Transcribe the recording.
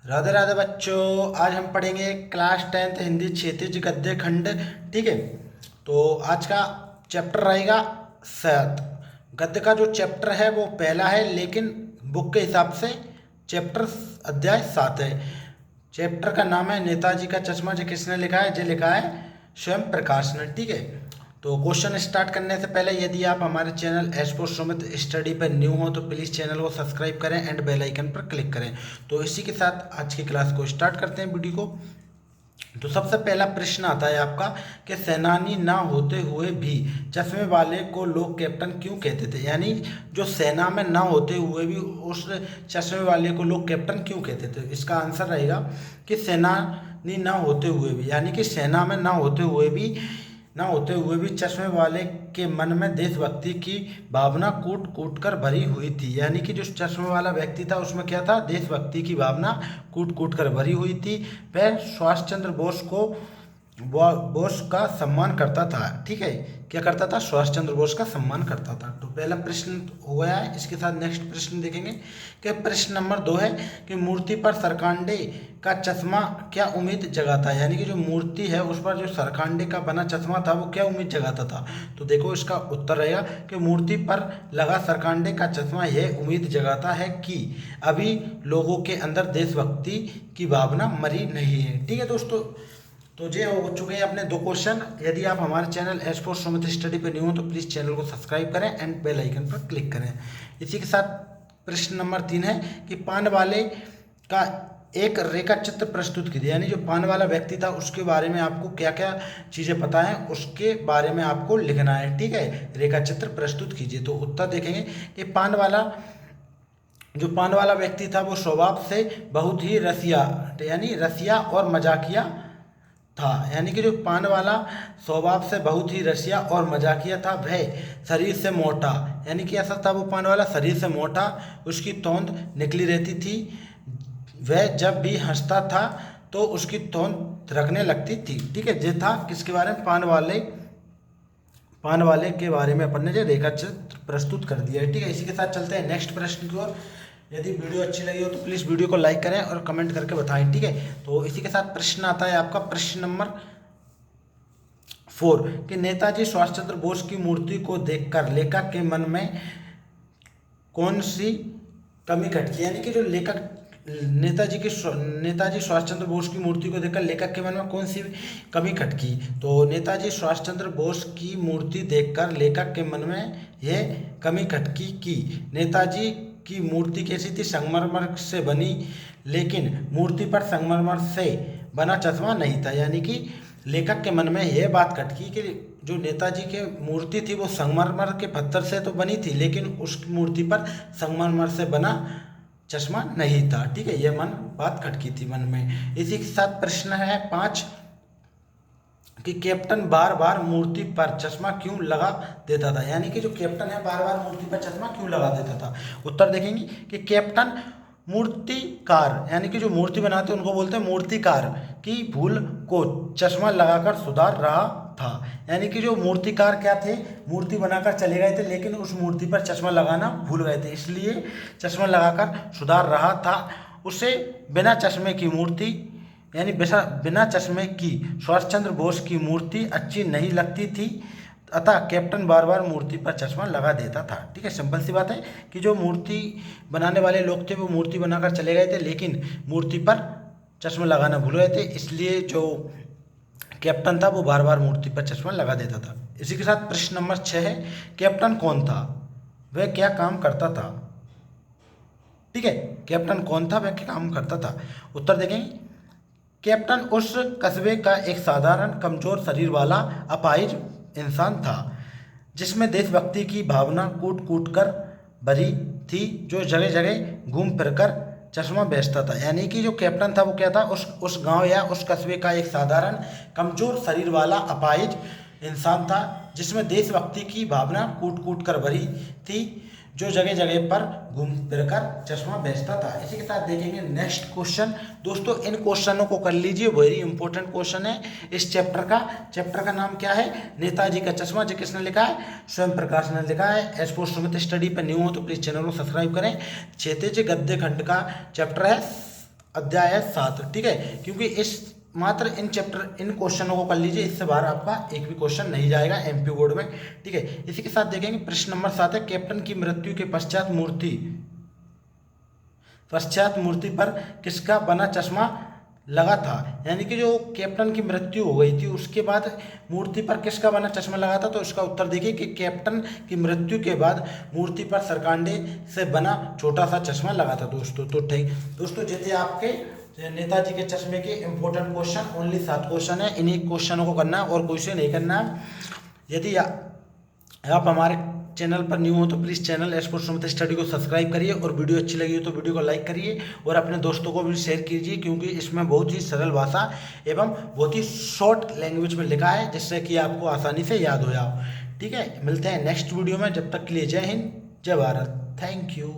राधे राधे बच्चों, आज हम पढ़ेंगे क्लास 10th हिंदी क्षैतिज गद्य खंड। ठीक है, तो आज का चैप्टर रहेगा 7। गद्य का जो चैप्टर है वो पहला है, लेकिन बुक के हिसाब से चैप्टर अध्याय 7 है। चैप्टर का नाम है नेताजी का चश्मा। जो किसने लिखा है? जो लिखा है स्वयं प्रकाश ने। ठीक है, तो क्वेश्चन स्टार्ट करने से पहले यदि आप हमारे channel S for Sumit study पर न्यू हो तो प्लीज़ चैनल को सब्सक्राइब करें एंड बेल आइकन पर क्लिक करें। तो इसी के साथ आज की क्लास को स्टार्ट करते हैं वीडियो को। तो सबसे पहला प्रश्न आता है आपका कि सेनानी ना होते हुए भी चश्मे वाले को लोग कैप्टन क्यों कहते थे? यानी जो सेना में ना होते हुए भी उस चश्मे वाले को लोग कैप्टन क्यों कहते थे? इसका आंसर रहेगा कि सेनानी ना होते हुए भी, यानी कि सेना में ना होते हुए भी चश्मे वाले के मन में देशभक्ति की भावना कूट कूट कर भरी हुई थी। यानी कि जो चश्मे वाला व्यक्ति था उसमें क्या था? देशभक्ति की भावना कूट कूट कर भरी हुई थी। वह सुभाष चंद्र बोस का सम्मान करता था। ठीक है, क्या करता था? सुभाष चंद्र बोस का सम्मान करता था। तो पहला प्रश्न हो गया है। इसके साथ नेक्स्ट प्रश्न देखेंगे कि प्रश्न नंबर 2 है कि मूर्ति पर सरकांडे का चश्मा क्या उम्मीद जगाता है? यानी कि जो मूर्ति है उस पर जो सरकांडे का बना चश्मा था वो क्या उम्मीद जगाता था? तो देखो इसका उत्तर रहेगा कि मूर्ति पर लगा सरकांडे का चश्मा यह उम्मीद जगाता है कि अभी लोगों के अंदर देशभक्ति की भावना मरी नहीं है। ठीक है दोस्तों, तो ये हो चुके हैं अपने 2 क्वेश्चन। यदि आप हमारे channel S for Sumit study पर न्यू हो तो प्लीज़ चैनल को सब्सक्राइब करें एंड बेल आइकन पर क्लिक करें। इसी के साथ प्रश्न नंबर 3 है कि पान वाले का एक रेखा चित्र प्रस्तुत कीजिए। यानी जो पान वाला व्यक्ति था उसके बारे में आपको क्या क्या चीज़ें पता है उसके बारे में आपको लिखना है। ठीक है, रेखा चित्र प्रस्तुत कीजिए। तो उत्तर देखेंगे कि पान वाला व्यक्ति था वो स्वभाव से बहुत ही रसिया, यानी रसिया और मजाकिया था। यानी कि जो पान वाला स्वभाव से बहुत ही रसिया और मजाकिया था। वह शरीर से मोटा, यानी कि ऐसा था वो पान वाला शरीर से मोटा, उसकी तोंद निकली रहती थी। वह जब भी हंसता था तो उसकी तोंद रखने लगती थी। ठीक है, ये था किसके बारे में? पान वाले के बारे में अपन ने जो रेखा चित्र प्रस्तुत कर दिया है। ठीक है, इसी के साथ चलते हैं नेक्स्ट प्रश्न की ओर। यदि वीडियो अच्छी लगी हो तो प्लीज़ वीडियो को लाइक करें और कमेंट करके बताएं। ठीक है, तो इसी के साथ प्रश्न आता है आपका प्रश्न नंबर 4 कि नेताजी सुभाष चंद्र बोस की मूर्ति को देखकर लेखक के मन में कौन सी कमी खटकी? यानी कि जो लेखक नेताजी सुभाष चंद्र बोस की मूर्ति को देखकर लेखक के मन में कौन सी कमी खटकी? तो नेताजी सुभाष चंद्र बोस की मूर्ति देखकर लेखक के मन में यह कमी खटकी कि नेताजी की मूर्ति कैसी थी? संगमरमर से बनी, लेकिन मूर्ति पर संगमरमर से बना चश्मा नहीं था। यानी कि लेखक के मन में यह बात खटकी कि जो नेताजी की मूर्ति थी वो संगमरमर के पत्थर से तो बनी थी, लेकिन उस मूर्ति पर संगमरमर से बना चश्मा नहीं था। ठीक है, यह बात खटकी थी मन में। इसी के साथ प्रश्न है 5 कि कैप्टन बार बार मूर्ति पर चश्मा क्यों लगा देता था? यानी कि जो कैप्टन है बार बार मूर्ति पर चश्मा क्यों लगा देता था? उत्तर देखेंगे कि कैप्टन मूर्तिकार, यानी कि जो मूर्ति बनाते हैं उनको बोलते हैं मूर्तिकार, की भूल को चश्मा लगाकर सुधार रहा था। यानी कि जो मूर्तिकार क्या थे? मूर्ति बनाकर चले गए थे, लेकिन उस मूर्ति पर चश्मा लगाना भूल गए थे, इसलिए चश्मा लगाकर सुधार रहा था। उसे बिना चश्मे की मूर्ति, यानी बिना चश्मे की सुभाष चंद्र बोस की मूर्ति अच्छी नहीं लगती थी, अतः कैप्टन बार बार मूर्ति पर चश्मा लगा देता था। ठीक है, सिंपल सी बात है कि जो मूर्ति बनाने वाले लोग थे वो मूर्ति बनाकर चले गए थे, लेकिन मूर्ति पर चश्मा लगाना भूल गए थे, इसलिए जो कैप्टन था वो बार बार मूर्ति पर चश्मा लगा देता था। इसी के साथ प्रश्न नंबर 6 है कैप्टन कौन था? वह क्या काम करता था? ठीक है, कैप्टन कौन था? वह क्या काम करता था? उत्तर देखेंगे कैप्टन उस कस्बे का एक साधारण कमजोर शरीर वाला अपाहिज इंसान था जिसमें देशभक्ति की भावना कूट कूट कर भरी थी, जो जगह जगह घूम फिर कर चश्मा बेचता था। यानी कि जो कैप्टन था वो क्या था? उस गांव या उस कस्बे का एक साधारण कमजोर शरीर वाला अपाहिज इंसान था जिसमें देशभक्ति की भावना कूट कूट कर भरी थी, जो जगह जगह पर घूम फिर कर चश्मा बेचता था। इसी के साथ देखेंगे नेक्स्ट क्वेश्चन। दोस्तों इन क्वेश्चनों को कर लीजिए, वेरी इंपॉर्टेंट क्वेश्चन है इस चैप्टर का नाम क्या है? नेताजी का चश्मा। जो किसने लिखा है? स्वयं प्रकाश ने लिखा है। एस फॉर सुमित स्टडी पर न्यू हो तो प्लीज चैनल को सब्सक्राइब करें। क्षैतिज गद्य खंड का चैप्टर है अध्याय 7, ठीक है। क्योंकि इस मात्र इन क्वेश्चनों को कर लीजिए, इससे बाहर आपका एक भी क्वेश्चन नहीं जाएगा एमपी बोर्ड में, ठीक है। इसी के साथ देखेंगे प्रश्न नंबर 7 है, कैप्टन की मृत्यु के पश्चात मूर्ति पर किसका बना चश्मा लगा था। यानी कि जो कैप्टन की मृत्यु हो गई थी उसके बाद मूर्ति पर किसका बना चश्मा लगा था, तो इसका उत्तर देखिए कि कैप्टन की मृत्यु के बाद मूर्ति पर सरकांडे से बना छोटा सा चश्मा लगा था दोस्तों। तो ठीक दोस्तों, जैसे आपके नेताजी के चश्मे के इंपॉर्टेंट क्वेश्चन ओनली 7 क्वेश्चन है, इन्हीं क्वेश्चनों को करना है और कोई से नहीं करना है। यदि आप हमारे चैनल पर न्यू हो तो प्लीज़ चैनल एस्पोर्ट सुमित स्टडी को सब्सक्राइब करिए, और वीडियो अच्छी लगी हो तो वीडियो को लाइक करिए और अपने दोस्तों को भी शेयर कीजिए, क्योंकि इसमें बहुत ही सरल भाषा एवं बहुत ही शॉर्ट लैंग्वेज में लिखा है, जिससे कि आपको आसानी से याद हो जाओ, ठीक है। मिलते हैं नेक्स्ट वीडियो में, जब तक के लिए जय हिंद जय भारत, थैंक यू।